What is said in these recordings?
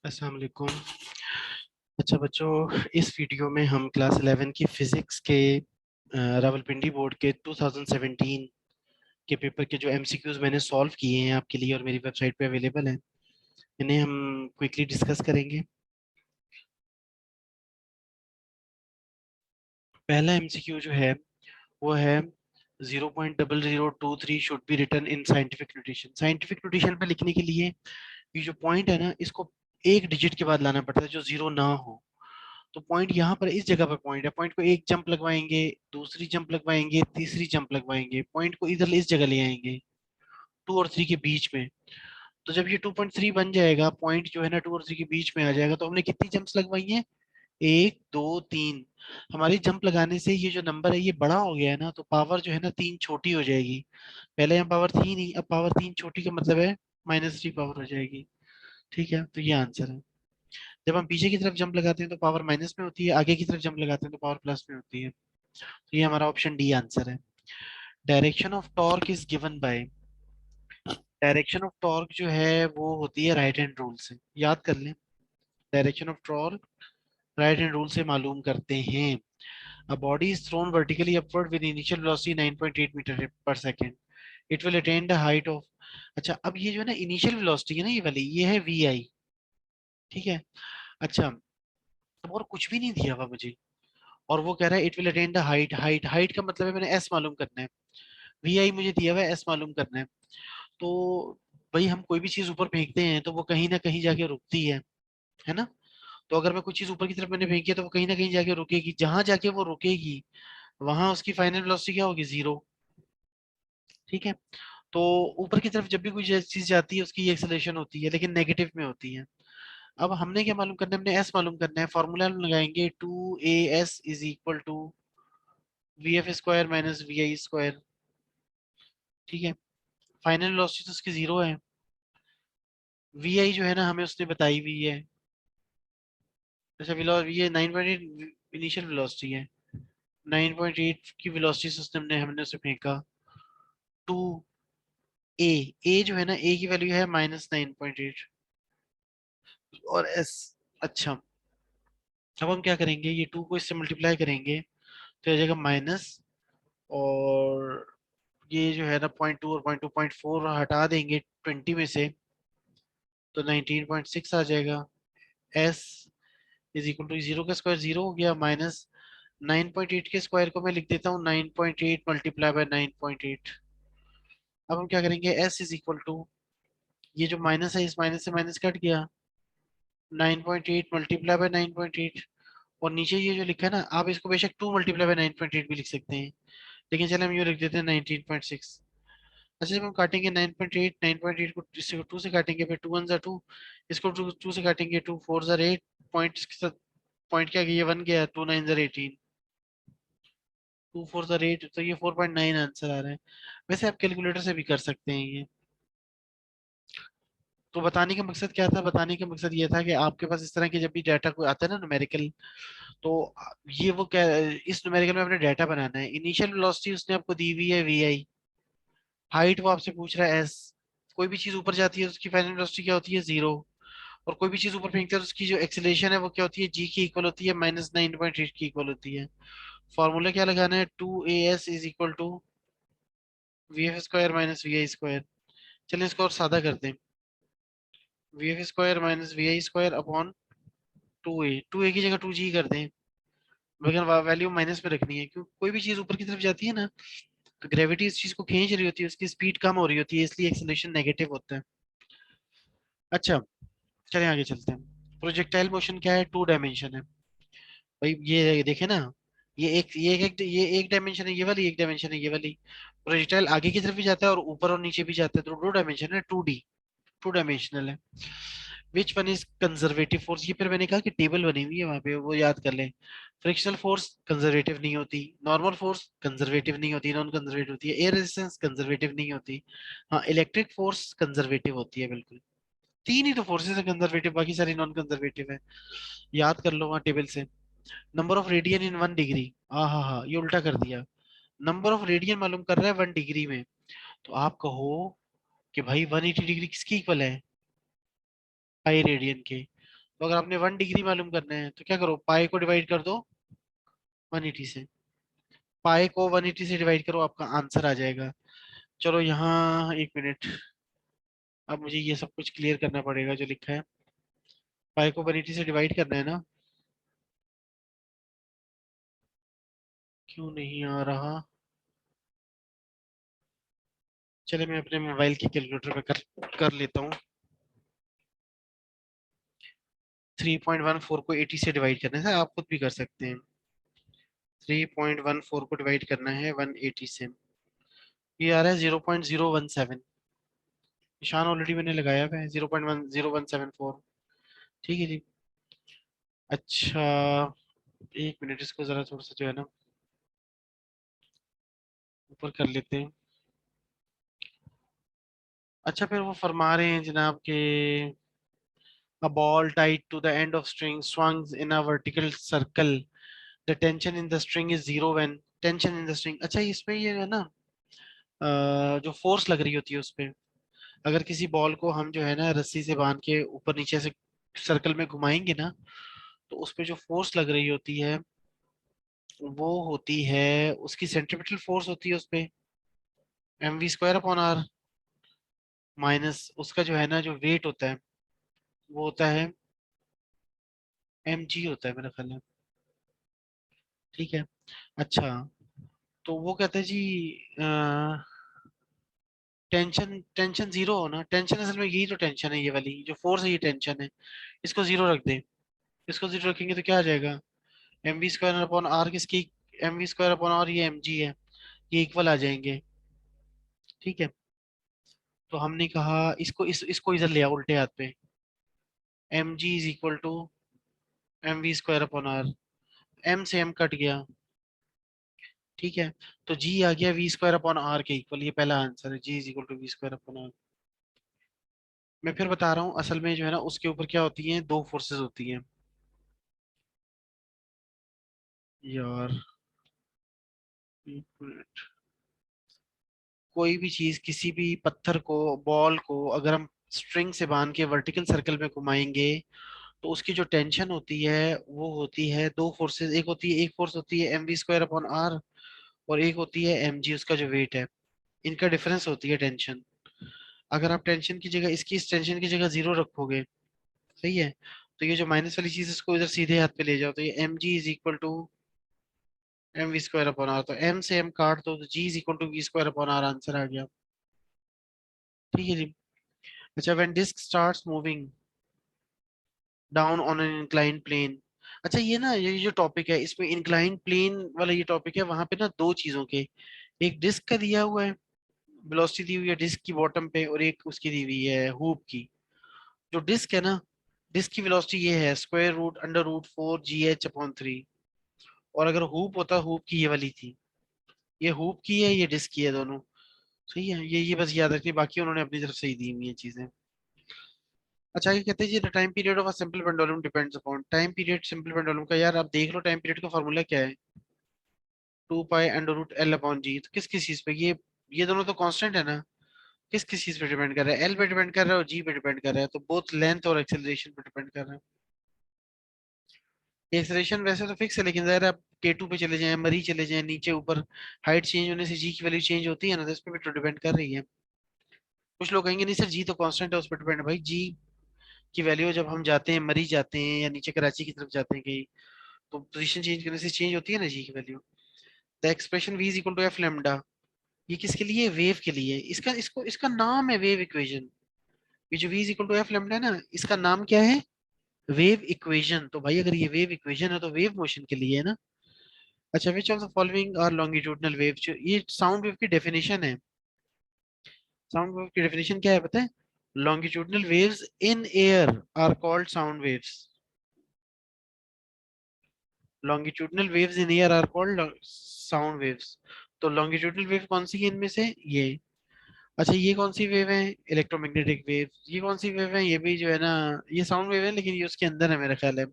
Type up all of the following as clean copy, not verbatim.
अस्सलाम वालेकुम। अच्छा बच्चों, इस वीडियो में हम क्लास 11 की फिजिक्स के रावलपिंडी बोर्ड के 2017 के पेपर के जो एमसीक्यूज मैंने सॉल्व किए हैं आपके लिए और मेरी वेबसाइट पे अवेलेबल हैं, इन्हें हम क्विकली डिस्कस करेंगे। पहला एमसीक्यू जो है वो है 0.0023 should be written in scientific notation. Scientific notation पे लिखने के लिए ये जो पॉइंट है ना, इसको एक डिजिट के बाद लाना पड़ता है जो जीरो ना हो। तो पॉइंट यहाँ पर इस जगह पर पॉइंट है, पॉइंट को एक जंप लगवाएंगे, दूसरी जंप लगवाएंगे, तीसरी जंप लगवाएंगे, पॉइंट को इधर इस जगह ले आएंगे, 2 और 3 के बीच में। तो जब ये 2.3 बन जाएगा, पॉइंट जो है ना 2 और 3 के बीच में आ जाएगा, तो हमने कितनी जंप्स लगवाई हैं? 1 2 3। हमारी जंप लगाने से ये जो नंबर है ये बड़ा हो गया है ना, तो पावर जो है ना 3 छोटी हो जाएगी। पहले यहाँ पावर थी नहीं, अब पावर 3 छोटी का मतलब है -3 पावर हो जाएगी। ठीक है, तो ये आंसर है। जब हम पीछे की तरफ जंप लगाते हैं तो पावर माइनस में होती है, आगे की तरफ जंप लगाते हैं तो पावर प्लस में होती है। तो ये हमारा ऑप्शन डी आंसर है। Direction of torque is given by. Direction of torque जो है वो होती है राइट हैंड रूल से, याद कर लें। Direction of torque right hand rule से मालूम करते हैं। A body is thrown vertically upward with initial velocity 9.8 metre पर second. It will attain the height of। अच्छा, अब ये जो है ना इनिशियल वेलोसिटी है ना, ये वाली ये है वी आई। ठीक है। अच्छा, अब और कुछ भी नहीं दिया हुआ मुझे, और वो कह रहा है it will attain the height. Height height का मतलब है मैंने एस मालूम करना है, वी आई मुझे दिया हुआ है, एस मालूम करना है। तो भाई हम कोई भी चीज ऊपर फेंकते हैं तो वो कहीं ना कहीं जाके रुकती है ना। तो अगर मैं कोई चीज ऊपर की तरफ मैंने फेंकी है तो वो कहीं ना कहीं जाके रुकेगी, जहां जाके वो रुकेगी वहां उसकी फाइनल वेलोसिटी क्या होगी? जीरो। ठीक है। तो ऊपर की तरफ जब भी कोई चीज जाती है उसकी एक्सेलरेशन होती है, लेकिन नेगेटिव में होती है। अब हमने क्या मालूम करना है? हमने एस मालूम करना है। फॉर्मूला लगाएंगे 2 AS is equal to VF² - VI²। ठीक है। फाइनल वेलोसिटी तो उसकी जीरो है। वी आई जो है ना हमें उसने बताई हुई है। अच्छा, ये 9.8 इनिशियल वेलोसिटी है। 9.8 की वेलोसिटी से उसने हमने हमने उसे फेंका। 2 ए जो है ना, ए की वैल्यू है -9.8 और एस। अच्छा, अब हम क्या करेंगे? ये 2 को इससे मल्टीप्लाई करेंगे तो आ जाएगा माइनस, और ये जो है ना 0.2 और 0.2 0.4 हटा देंगे 20 में से, तो 19.6 आ जाएगा। S is equal to zero का स्क्वायर जीरो हो गया, माइनस 9.8 के स्क्वायर को मैं लिख देता हूँ 9.8 मल्टीप्लाई बाय 9.8। अब हम क्या करेंगे? एस इज इक्वल टू, ये जो माइनस है इस माइनस से माइनस कट गया, 9.8 मल्टीप्लाई बाय 9.8। और नीचे ये जो लिखा है ना, आप इसको बेशक 2 मल्टीप्लाई बाय 9.8 भी लिख सकते हैं, लेकिन चलो हम ये लिख देते हैं 19.6। अच्छा, जब हम काटेंगे 9.8, 9.8 को इससे 2 से काटेंगे, फिर 2 1 जा 2, इसको 2 से काटेंगे, 2 4 जा 8, पॉइंट के साथ पॉइंट क्या गया? 1 गया, 2 9 जा 18, 2 4 जा 8, तो ये 4.9 आंसर आ रहा है। वैसे आप कैलकुलेटर से भी कर सकते हैं ये। तो बताने का मकसद क्या था? बताने का मकसद ये था कि आपके पास इस तरह के जब भी डाटा कोई आता है ना न्यूमेरिकल, तो ये वो क्या, इस न्यूमेरिकल में अपने डाटा बनाना है। इनिशियल वेलोसिटी उसने आपको दी हुई है वी आई, हाइट वो आपसे पूछ रहा है एस। कोई भी चीज ऊपर जाती है उसकी फाइनल वेलोसिटी क्या होती है? जीरो। और कोई भी चीज ऊपर फेंकते हैं तो उसकी जो एक्सेलरेशन है वो क्या होती है? जी की इक्वल होती है, -9.8 की इक्वल होती है। फॉर्मूला क्या लगाना है? 2 AS is equal to VF² - VI²। चलिए इसको और सादा करते हैं। VF² - VI² upon 2A। 2A की जगह 2G कर दें, मगर वैल्यू माइनस में रखनी है, क्योंकि कोई भी चीज ऊपर की तरफ जाती है ना, तो ग्रेविटी इस चीज को खींच रही होती है, उसकी स्पीड कम हो रही होती है, इसलिए एक्सेलरेशन नेगेटिव होता है। अच्छा, चलिए आगे चलते हैं। प्रोजेक्टाइल मोशन क्या है? 2 डायमेंशन है। भाई ये देखे ना, ये एक डायमेंशन है, ये वाली एक डायमेंशन है, ये वाली। प्रोजेक्टाइल आगे की तरफ भी जाता है और ऊपर और नीचे भी जाता है, तो 2 डायमेंशन है, 2D, 2 डायमेंशनल है। Which one is conservative force? ये फिर मैंने कहा कि टेबल बनी हुई है वहां पे, वो याद कर लें। फ्रिक्शनल फोर्स कंजर्वेटिव नहीं होती, नॉर्मल फोर्स कंजर्वेटिव नहीं होती, नॉन कंजर्वेटिव होती है, एयर रेजिस्टेंस कंजर्वेटिव नहीं होती। हाँ, इलेक्ट्रिक फोर्स कंजर्वेटिव होती है बिल्कुल। तीन ही तो फोर्सेस है कंजर्वेटिव, बाकी सारी नॉन कंजर्वेटिव है। याद कर लो वहाँ टेबल से। Number of radian in 1 degree, हाँ हाँ हाँ, ये उल्टा कर दिया। नंबर ऑफ रेडियन मालूम कर रहा है 1 डिग्री में, तो आप कहो कि भाई 180 डिग्री किसकी इक्वल है? पाई रेडियन के। तो अगर आपने 1 डिग्री मालूम करना है तो क्या करो, पाई को डिवाइड कर दो 180 से, पाई को 180 से डिवाइड करो, आपका आंसर आ जाएगा। चलो यहाँ एक मिनट, अब मुझे ये सब कुछ क्लियर करना पड़ेगा जो लिखा है। पाई को 180 से डिवाइड करना है ना, क्यों नहीं आ रहा। चले मैं अपने मोबाइल के कैलकुलेटर पे कर लेता हूँ। 3.14 को 80 से डिवाइड करना है, आप खुद भी कर सकते हैं। 3.14 को डिवाइड करना है 180 से, ये आ रहा है 0.017। निशान ऑलरेडी मैंने लगाया हुआ है, 0.10174। ठीक है जी। अच्छा, एक मिनट, इसको जरा थोड़ा सा जो है ना ऊपर कर लेते हैं। अच्छा, फिर वो फरमा रहे हैं जनाब के a ball tied to the end of string swung in a vertical circle, the tension in the string is zero when tension in the string। अच्छा, इसमें ये है ना, जो फोर्स लग रही होती है उस पे, अगर किसी बॉल को हम जो है ना रस्सी से बांध के ऊपर नीचे से सर्कल में घुमाएंगे ना, तो उस पे जो फोर्स लग रही होती है वो होती है, उसकी सेंट्रीपिटल फोर्स होती है उस पे mv² अपॉन r, माइनस उसका जो है ना जो वेट होता है वो होता है mg होता है मेरा ख्याल है। ठीक है। अच्छा, तो वो कहते हैं जी टेंशन टेंशन जीरो हो ना, टेंशन असल में यही तो टेंशन है, ये वाली जो फोर्स है ये टेंशन है। इसको जीरो रख दे, इसको जीरो रखेंगे तो क्या आ जाएगा, mv² अपॉन r किसकी, mv² अपॉन r ये mg है, ये इक्वल आ जाएंगे। ठीक है। तो हमने कहा इसको इधर ले आओ उल्टे हाथ पे, mg is equal to mv² upon r, m से m कट गया। ठीक है। तो g आ गया v² अपॉन r के इक्वल, ये पहला आंसर है, g इज इक्वल टू v²अपॉन r। मैं फिर बता रहा हूँ, असल में जो है ना उसके ऊपर क्या होती है, दो फोर्सेस होती हैं यार। एक मिनट। कोई भी चीज, किसी भी पत्थर को, बॉल को अगर हम स्ट्रिंग से बांध के वर्टिकल सर्कल में घुमाएंगे, तो उसकी जो टेंशन होती है वो होती है दो फोर्सेस, एक फोर्स होती है mv²अपॉन r, और एक होती है mg, उसका जो वेट है, इनका डिफरेंस होती है टेंशन। अगर आप टेंशन की जगह इसकी, इस टेंशन की जगह जीरो रखोगे, सही है, तो ये जो माइनस वाली चीज इसको इधर सीधे हाथ पे ले जाओ, तो ये mg इज इक्वल टू mv²अपॉन r, तो m से m काट दो तो g इज इक्वल टू v²अपॉन r, आंसर आ गया। ठीक है जी। अच्छा, when disc starts moving down on an incline plane. अच्छा, ये ना ये जो टॉपिक है इसमें इंक्लाइन प्लेन वाला ये टॉपिक है, वहां पे ना दो चीजों के, एक डिस्क का दिया हुआ है, वेलोसिटी दी हुई है डिस्क की बॉटम पे, और एक उसकी दी हुई है हुप की। जो डिस्क है ना, डिस्क की वेलोसिटी ये है √4 GH/3, और अगर हुप होता, हुप की ये वाली थी, ये हुप की है, ये डिस्क की है, दोनों सही है। ये बस याद रखिए, बाकी उन्होंने अपनी तरफ से ही दी हुई है चीजें। अच्छा, ये कहते हैं जी the time period of a simple pendulum depends upon, time period simple pendulum का, यार आप देख लो टाइम पीरियड का फॉर्मूला क्या है, 2π√L/g। तो किस किस चीज पे ये दोनों तो कांस्टेंट है ना, किस किस चीज पे डिपेंड कर रहा है, एल पे डिपेंड कर रहा है और जी पे डिपेंड कर रहा है, तो बोथ लेंथ और एक्सेलरेशन पे डिपेंड कर रहा है। एक्सेलरेशन वैसे तो फिक्स है, लेकिन जरा आप K2 पे चले जाएं, मरी चले जाएं, नीचे ऊपर हाइट चेंज होने से जी की वैल्यू चेंज होती है ना, तो इस पे भी तो डिपेंड कर रही है। कुछ लोग कहेंगे नहीं सर जी तो कांस्टेंट है, उस पर डिपेंड है, भाई जी की वैल्यू जब हम जाते हैं, मरी जाते हैं या नीचे कराची की तरफ जाते हैं कहीं, तो पोजीशन चेंज करने से चेंज होती है ना जी की value. The expression v is equal to F lambda, ये किसके लिए, वेव के लिए, इसका नाम है वेव इक्वेशन। ये जो v is equal to F lambda है ना, इसका नाम क्या है, वेव इक्वेशन। तो भाई अगर ये वेव इक्वेशन है तो वेव मोशन के लिए है ना। अच्छा, which of the following are longitudinal wave, ये साउंड वेव की डेफिनेशन है। साउंड वेव की डेफिनेशन क्या है पता है, longitudinal waves in air are called sound waves, longitudinal waves in air are called sound waves. तो लॉन्गिट्यूडनल वेव कौन सी है इनमें से, ये। अच्छा, ये कौन सी वेव है, इलेक्ट्रोमैग्नेटिक वेव। ये कौन सी वेव है, ये भी जो है ना ये साउंड वेव है, लेकिन ये उसके अंदर है मेरा ख्याल है,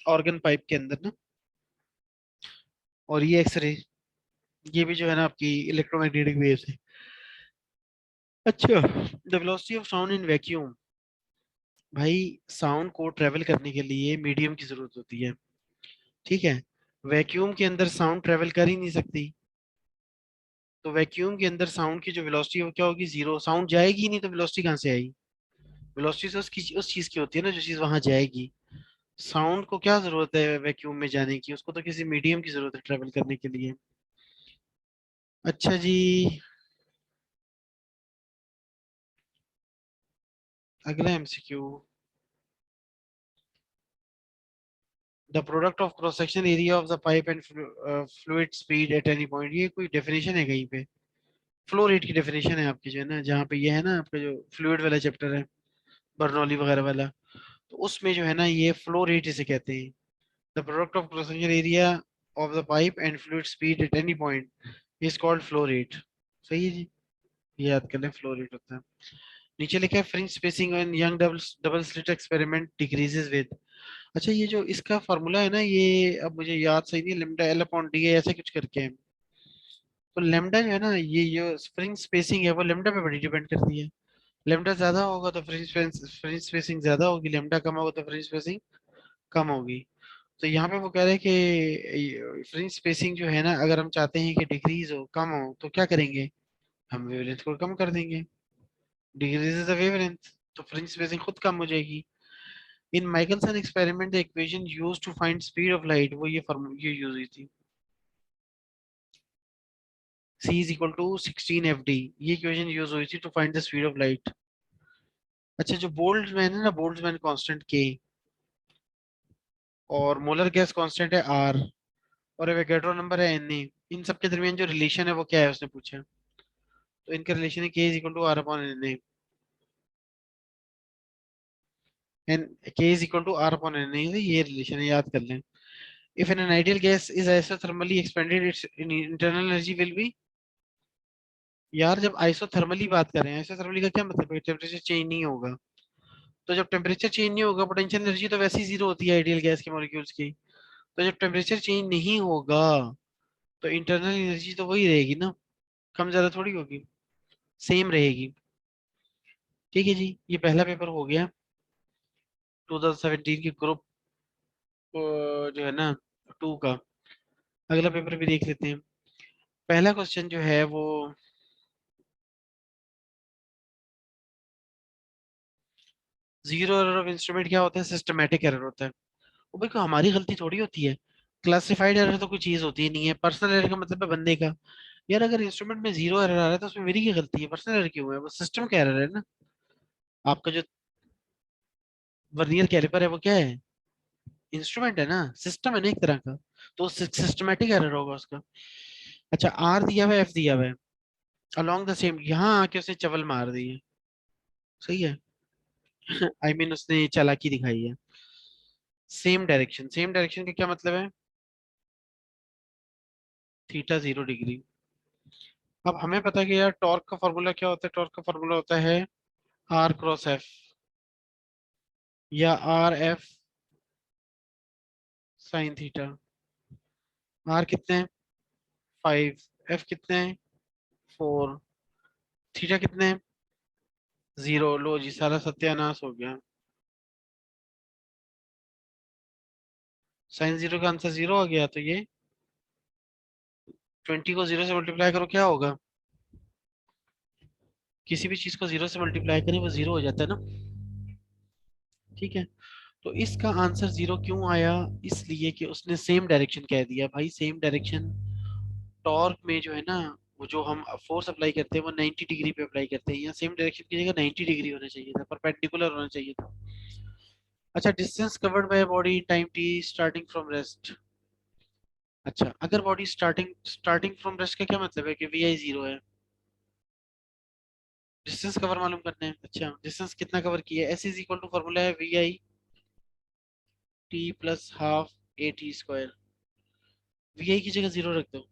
ऑर्गन पाइप के अंदर ना। और ये एक्सरे, ये भी जो है ना आपकी इलेक्ट्रोमैग्नेटिक वेव्स है। अच्छा, the velocity of sound in vacuum, भाई साउंड को ट्रेवल करने के लिए मीडियम की जरूरत होती है, ठीक है। वैक्यूम के अंदर साउंड ट्रेवल कर ही नहीं सकती, तो वैक्यूम के अंदर साउंड की जो वेलोसिटी है वो क्या होगी, जीरो। साउंड जाएगी ही नहीं तो वेलोसिटी कहाँ से आएगी? वेलोसिटी तो उस चीज की होती है ना जो चीज वहां जाएगी। साउंड को क्या जरूरत है वैक्यूम में जाने की, उसको तो किसी मीडियम की जरूरत है ट्रेवल करने के लिए। अच्छा जी, अगला MCQ. The product of cross section area of the pipe and fluid speed at any point, ये कोई डेफिनेशन है कहीं पे? फ्लो रेट की डेफिनेशन है आपकी जो है ना, जहाँ पे ये है ना आपका जो फ्लूइड वाला चैप्टर है, बर्नौली वगैरह वाला, तो उसमें जो है ना ये फ्लो रेट इसे कहते हैं। The product of cross section area of the pipe and fluid speed at any point is called flow rate. सही है जी, ये याद कर लें, फ्लो रेट होता है। नीचे लिखा है fringe spacing on young double double slit experiment decreases with. अच्छा ये जो इसका फॉर्मूला है ना, ये अब मुझे याद सही नहीं, लेमडा एल अपॉन डी ऐसे कुछ करके है। तो लेमडा जो है ना, ये जो फ्रिंज स्पेसिंग है वो लेमडा पे बड़ी डिपेंड करती है। लेमडा ज्यादा होगा तो फ्रिंज स्पेसिंग ज्यादा होगी, लेमडा कम होगा तो फ्रिंज स्पेसिंग कम होगी। तो यहाँ पे वो कह रहे हैं कि फ्रिंज स्पेसिंग जो है ना, अगर हम चाहते हैं कि डिक्रीज हो, कम हो, तो क्या करेंगे, हम वेवलेंथ को कम कर देंगे। डिक्रीज द वेवलेंथ, तो फ्रिंज स्पेसिंग खुद कम हो जाएगी। In Michelson experiment the equation used to find speed of light, वो ये फॉर्मूला ये यूज हुई थी, c is equal to 16 fd, ये इक्वेशन यूज हुई थी to find the speed of light. अच्छा जो बोल्ट्जमैन है ना, बोल्ट्जमैन कांस्टेंट के, और मोलर गैस कांस्टेंट है आर, और एवोगैड्रो नंबर है एन, इन सब के दरमियान जो रिलेशन है वो क्या है उसने पूछा। तो इनका रिलेशन है K is equal to R upon N, N K is equal to R upon N, ये रिलेशन है, याद कर लें। If an ideal gas is isothermally expanded its internal energy will be. यार जब आइसोथर्मली बात करें, आइसोथर्मली का क्या मतलब है, टेम्परेचर चेंज नहीं होगा। तो जब टेम्परेचर चेंज नहीं होगा, पोटेंशियल एनर्जी तो वैसे ही जीरो होती है आइडियल गैस के मॉलिक्यूल्स की। तो जब टेम्परेचर चेंज नहीं होगा तो इंटरनल एनर्जी तो वही रहेगी ना, कम ज्यादा थोड़ी होगी, सेम रहेगी। ठीक है जी, ये पहला पेपर हो गया 2017 के ग्रुप जो है ना 2 का। अगला पेपर भी देख लेते हैं। पहला क्वेश्चन जो है वो, जीरो एरर ऑफ इंस्ट्रूमेंट क्या होता है, सिस्टमेटिक एरर होता है। वो भाई कोई हमारी गलती थोड़ी होती है। क्लासिफाइड एरर तो कोई चीज होती ही नहीं है, पर्सनल एरर का मतलब है बंदे का। यार अगर इंस्ट्रूमेंट में जीरो एरर आ रहा है तो उसमें मेरी क्या गलती है, पर्सनल एरर क्यों है, वो सिस्टम का एरर है ना। आपका जो वर्नियर कैलिपर है वो क्या है, इंस्ट्रूमेंट है ना, सिस्टम है ना एक तरह का, तो सिस्टमेटिक एरर होगा उसका। अच्छा आर दिया हुआ है, एफ दिया हुआ है, अलोंग द सेम, यहाँ आके उसने चवल मार दी है। सही है। आई मीन उसने चालाकी दिखाई है। सेम डायरेक्शन का क्या मतलब है, थीटा 0 डिग्री। अब हमें पता है कि यार टॉर्क का फॉर्मूला क्या होता है, टॉर्क का फॉर्मूला होता है आर क्रॉस एफ, या R F sine theta. R कितने हैं 5, एफ कितने हैं 4, थीटा कितने हैं 0। लो जी सारा सत्यानाश हो गया, साइन 0 का आंसर 0 आ गया, तो ये 20 को 0 से मल्टीप्लाई करो क्या होगा, किसी भी चीज को 0 से मल्टीप्लाई करें वो 0 हो जाता है ना। ठीक है, तो इसका आंसर 0 क्यों आया, इसलिए कि उसने सेम डायरेक्शन कह दिया। भाई सेम डायरेक्शन टॉर्क में जो है ना, वो जो हम फोर्स अप्लाई करते हैं वो 90 डिग्री पे अप्लाई करते हैं, यहाँ सेम डायरेक्शन की जगह 90 डिग्री होना चाहिए था, परपेंडिकुलर होना चाहिए था। अच्छा distance covered by body time T starting from rest. अच्छा अगर body starting starting from rest का क्या मतलब है कि वी आई 0 है, डिस्टेंस कवर मालूम करना है। अच्छा डिस्टेंस कितना कवर किया है, S is equal to formula है V I T plus half A T square. V I की जगह 0 रख दो।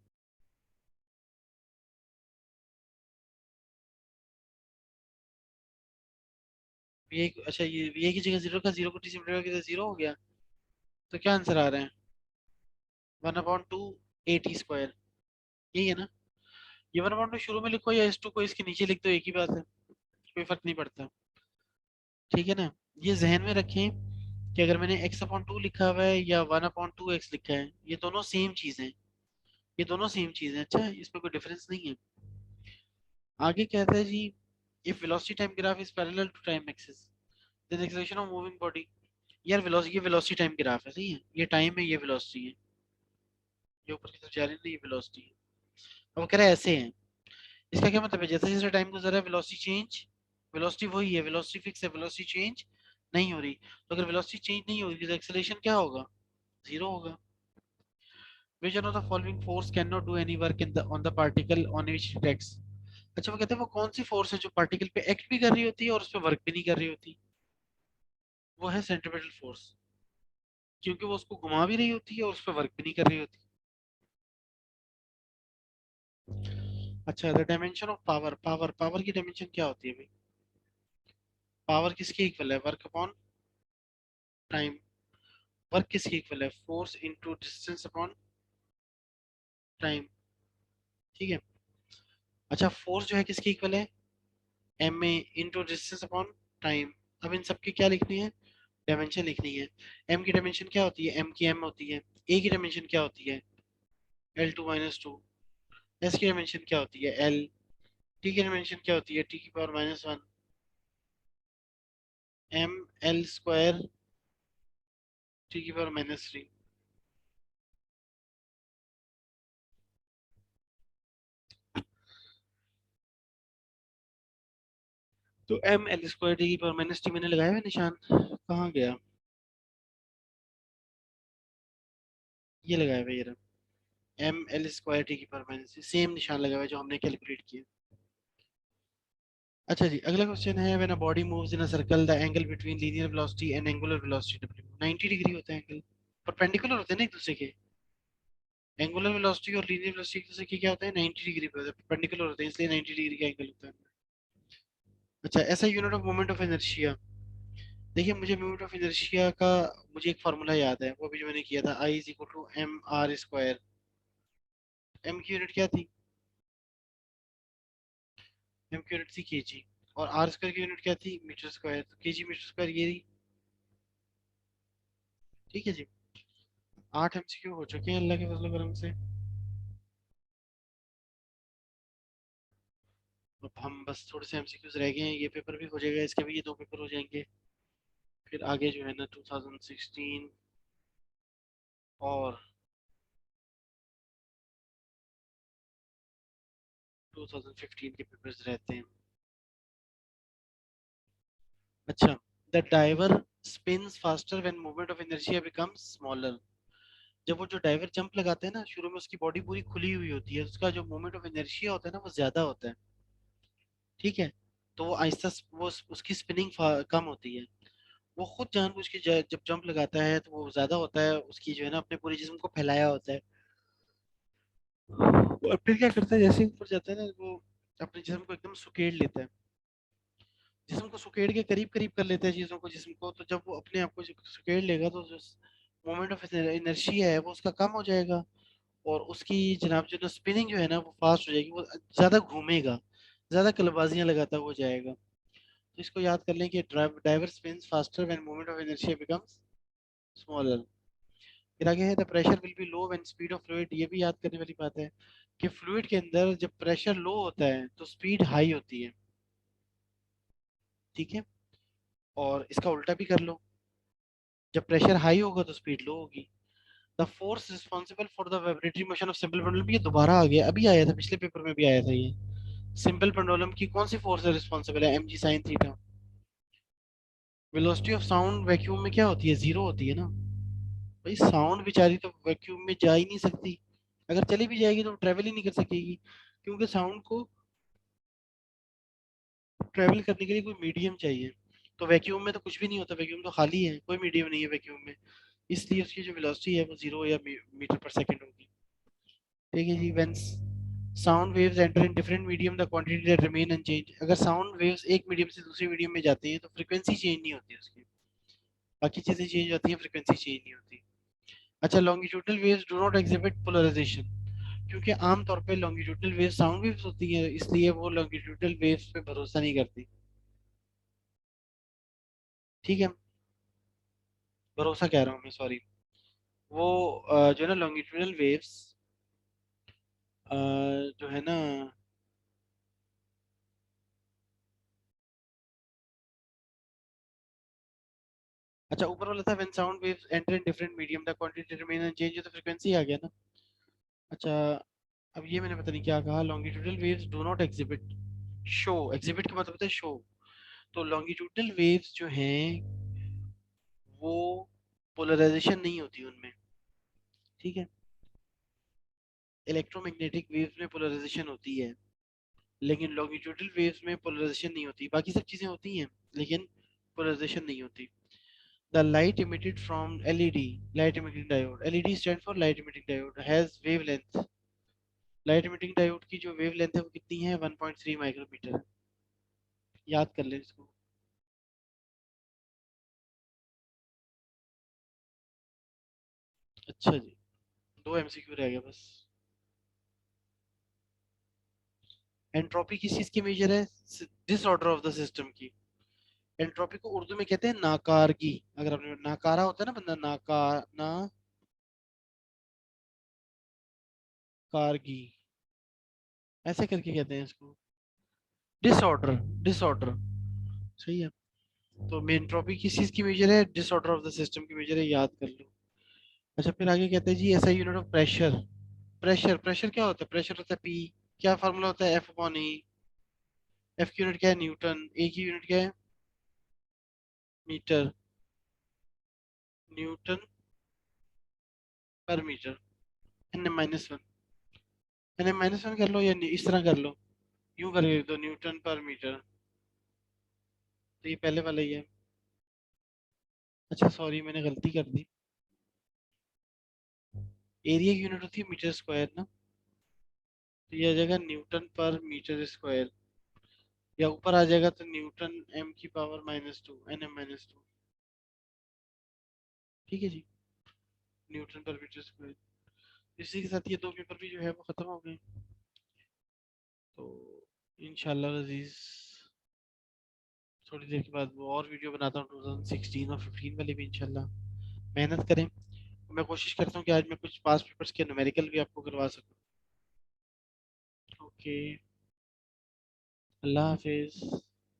वी आई अच्छा, ये वी आई की जगह 0 का 0 को टी से मल्टीप्लाई किया 0 हो गया, तो क्या आंसर आ रहा है 1/2 ए टी स्क्वायर, यही है ना। ये 1/2 शुरू में लिखो या S2 को इसके नीचे लिख दो, एक ही बात है, कोई फर्क नहीं पड़ता। ठीक है ना। ये जहन में रखें कि अगर मैंने x अपॉन टू लिखा हुआ है या 1/2x लिखा है, ये दोनों सेम चीज है, ये दोनों सेम चीज है। अच्छा, इसमें कोई डिफरेंस नहीं है। आगे कहता है जी, if velocity time graph is parallel to time axis then acceleration of moving body. यार वेलोसिटी, ये वेलोसिटी टाइम ग्राफ है, सही है, ये टाइम है, ये वेलोसिटी है, ये ऊपर की तरफ जा रही है, ये वेलोसिटी है। अब वो कह रहा है ऐसे है, इसका क्या मतलब है, जैसे जैसे टाइम गुजर रहा है वेलोसिटी चेंज, वेलोसिटी वही है, वेलोसिटी फिक्स है, वेलोसिटी चेंज नहीं हो रही। तो अगर वेलोसिटी चेंज नहीं हो रही तो एक्सेलरेशन क्या होगा, जीरो होगा। Which one of the following force cannot do any work in the on the particle on which it acts? अच्छा, वो कहते हैं वो कौन सी फोर्स है जो पार्टिकल पे एक्ट भी कर रही होती है और उस पर वर्क भी नहीं कर रही होती। वो है सेंट्रीपिटल फोर्स, क्योंकि वो उसको घुमा भी रही होती है और उस पर वर्क भी नहीं कर रही होती। अच्छा, the dimension of power, power power की डायमेंशन क्या होती है भाई, पावर किसके इक्वल है, वर्क अपॉन टाइम। वर्क किसके इक्वल है, force into distance upon time. ठीक है। अच्छा, फोर्स जो है किसके इक्वल है, M A into distance upon time. अब इन सबकी क्या लिखनी है, डायमेंशन लिखनी है। एम की डायमेंशन क्या होती है, एम की एम होती है। ए की डायमेंशन क्या होती है, L2 - 2। एस की डायमेंशन क्या होती है, एल। टी की डायमेंशन क्या होती है, T⁻⁻1। mL² T⁻³ तो mL² T⁻⁻T मैंने लगाया है निशान, कहाँ गया, ये लगाया हुआ है, ये रहा mL² T⁻⁻, सेम निशान लगा हुआ है जो हमने कैलकुलेट किया। अच्छा जी, अगला क्वेश्चन है, when a body moves in a circle the angle between linear velocity and angular velocity W 90 degree होता है एंगल, परपेंडिकुलर होते हैं ना एक दूसरे के। एंगुलर वेलोसिटी और लीनियर वेलोसिटी एक दूसरे के क्या होते हैं, 90 डिग्री पे होते हैं, परपेंडिकुलर होते हैं, इसलिए 90 डिग्री का एंगल होता है। अच्छा, ऐसा unit of moment of inertia, देखिए मुझे मोमेंट ऑफ इनर्शिया का मुझे एक फार्मूला याद है, वो भी जो मैंने किया था, I = mr²। एम की यूनिट क्या थी, एम की यूनिट थी केजी, और आर स्क्वायर की यूनिट क्या थी, मीटर स्क्वायर, तो केजी मीटर स्क्वायर ये रही। ठीक है जी। 8 MCQ हो चुके हैं अल्लाह के फजल करम से। अब हम बस थोड़े से एमसीक्यूज रह गए हैं, ये पेपर भी हो जाएगा, इसके भी ये दो पेपर हो जाएंगे। फिर आगे जो है ना 2016 और 2015 के पेपर्स रहते हैं। अच्छा, the diver spins faster when moment of inertia becomes smaller. जब वो जो डाइवर जंप लगाते हैं ना, शुरू में उसकी बॉडी पूरी खुली हुई होती है, उसका जो मोमेंट ऑफ इनर्शिया होता है ना वो ज्यादा होता है। ठीक है। तो वो आहिस्ता वो उसकी स्पिनिंग कम होती है। वो खुद जानबूझ के जब जंप लगाता है तो वो ज्यादा होता है, उसकी जो है ना अपने पूरे जिस्म को फैलाया होता है। और फिर क्या करता है, जैसे ही ऊपर जाता है ना वो अपने जिस्म को एकदम सुकेड़ लेता है, जिस्म को सुकेड़ के करीब करीब कर लेता है चीजों को, जिस्म को। तो जब वो अपने आप को सुकेड़ लेगा तो जो मोमेंट ऑफ इनर्शिया है वो उसका कम हो जाएगा, और उसकी जनाब जो स्पिनिंग जो है ना वो फास्ट हो जाएगी, वो ज्यादा घूमेगा, ज्यादा कलबाजियां लगाता हुआ जाएगा। तो इसको याद कर लें कि diver spins faster when moment of inertia becomes smaller. फिर आगे है the pressure will be low when speed of fluid, ये भी याद करने वाली बात है कि फ्लूइड के अंदर जब प्रेशर लो होता है तो स्पीड हाई होती है। ठीक है। और इसका उल्टा भी कर लो, जब प्रेशर हाई होगा तो स्पीड लो होगी। The force responsible for the vibratory motion of simple pendulum, ये दोबारा आ गया, अभी आया था, पिछले पेपर में भी आया था ये। सिंपल पेंडुलम की कौन सी फोर्स है रिस्पॉन्सिबल है, mg sin theta. Velocity of sound vacuum में क्या होती है, जीरो होती है ना। भाई साउंड बेचारी तो वैक्यूम में जा ही नहीं सकती, अगर चली भी जाएगी तो ट्रेवल ही नहीं कर सकेगी, क्योंकि साउंड को ट्रेवल करने के लिए कोई मीडियम चाहिए। तो वैक्यूम में तो कुछ भी नहीं होता, वैक्यूम तो खाली है, कोई मीडियम नहीं है वैक्यूम में, इसलिए उसकी जो वेलोसिटी है वो जीरो या मीटर पर सेकंड होगी। ठीक है जी। When sound waves enter in different medium the quantity that remain unchange, अगर साउंड वेव्स एक मीडियम से दूसरे मीडियम में जाती हैं तो फ्रीक्वेंसी चेंज नहीं होती उसकी, बाकी चीजें चेंज होती हैं, फ्रीक्वेंसी चेंज नहीं होती। अच्छा, longitudinal waves do not exhibit polarization, क्योंकि आमतौर पे लॉन्गिट्यूडनल वेव्स साउंड वेव्स होती हैं, इसलिए वो लॉन्गिट्यूडनल वेव्स पे भरोसा नहीं करती। ठीक है, भरोसा कह रहा हूँ मैं, सॉरी। वो जो है ना लॉन्गिट्यूडनल वेव्स जो है ना, अच्छा ऊपर वाला था when sound waves enter in different medium the quantity remain unchange, तो फ्रीक्वेंसी आ गया ना। अच्छा, अब ये मैंने पता नहीं क्या कहा, longitudinal waves do not exhibit show, exhibit का मतलब होता है शो। तो लॉन्गिट्यूडनल वेव्स जो हैं वो पोलराइजेशन नहीं होती उनमें, ठीक है। इलेक्ट्रोमैग्नेटिक वेव्स में पोलराइजेशन होती है, लेकिन लॉन्गिट्यूडनल वेव्स में पोलराइजेशन नहीं होती, बाकी सब चीजें होती हैं लेकिन पोलराइजेशन नहीं होती। The light emitted from LED, light emitting diode, LED stands for light emitting diode, has wavelength, light emitting diode की जो वेवलेंथ है वो कितनी है, 1.3 माइक्रोमीटर है। याद कर ले इसको। अच्छा जी, 2 MCQ रह गया बस। एंट्रोपी किस चीज की मेजर है, डिसऑर्डर ऑफ द सिस्टम की। एंट्रोपी को उर्दू में कहते हैं नाकारगी, अगर आपने नाकारा होता है ना बंदा, नाकारगी, ऐसे करके कहते हैं इसको, डिसऑर्डर, डिसऑर्डर, सही है। तो एंट्रोपी किस चीज की मेजर है, डिसऑर्डर ऑफ द सिस्टम की मेजर है, याद कर लो। अच्छा फिर आगे कहते हैं जी ऐसा unit of pressure, pressure, pressure क्या होता है, प्रेशर होता है पी, क्या फार्मूला होता है, F/E, एफ की यूनिट क्या है, न्यूटन, ए की यूनिट क्या है, मीटर, न्यूटन पर मीटर, N-1, N-1 कर लो या इस तरह कर लो, यूं करके लिख दो न्यूटन पर मीटर, तो ये पहले वाला ही है। अच्छा सॉरी मैंने गलती कर दी, एरिया की यूनिट होती है मीटर स्क्वायर ना, तो ये आ जाएगा न्यूटन पर मीटर स्क्वायर, या ऊपर आ जाएगा तो न्यूटन m⁻², Nm-2, ठीक है जी, न्यूटन पर मीटर स्क्वायर। इसी के साथ ये 2 पेपर भी जो है वो खत्म हो गए। तो इंशाल्लाह अजीज थोड़ी देर के बाद वो और वीडियो बनाता हूँ 2016 और 15 वाली भी इंशाल्लाह, मेहनत करें। मैं कोशिश करता हूँ कि आज मैं कुछ पास पेपर्स के न्यूमेरिकल भी आपको करवा सकूँ। ओके, अल्लाह हाफिज।